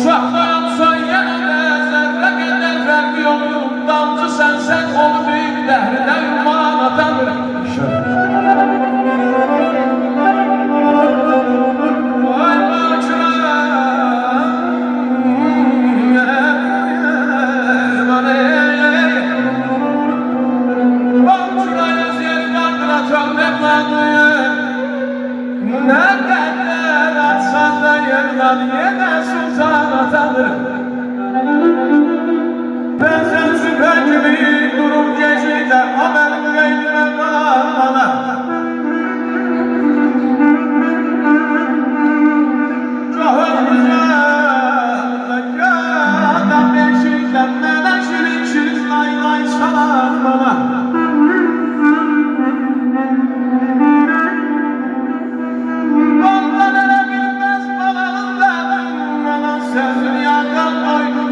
Şahdayansan yenə zərrə qədər fərqi yoxdur. Damcı sənsən onu büyük dəhridə yuman atadır. Vay Bakıraya zeri kandıran evladı. Ne kadar atsan da yerler yine sultan atadır. Ben sensin ben gibi durup gecede haberim beynime kalan bana. Çok güzel ya adam beşikten neden şirin şirin lay lay çalar bana.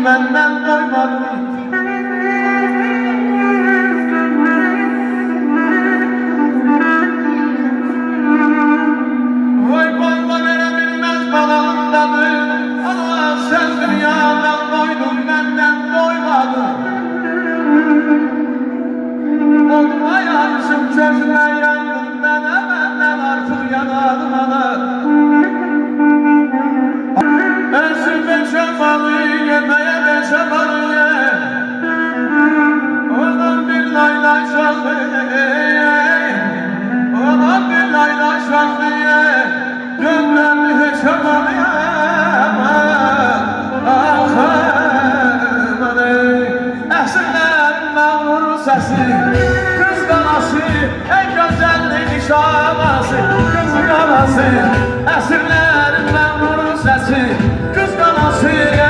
Benden doymadın. Vay bana verebilmez balalımdadır. Ama sen dünyadan doydun, benden doymadın. Olma yanışım çözüme yandın, benden artık yanarım ana. Ensin beşemalı yemeğe beşemalı. Olan bir layla şarkı, olan bir layla şarkı. Gönderdi heşemalı. Esinlerin mağrur sesi, kız kanası, en güzellik nişanası. Kız kanası, esinlerin mağrur sesi, kız kanası.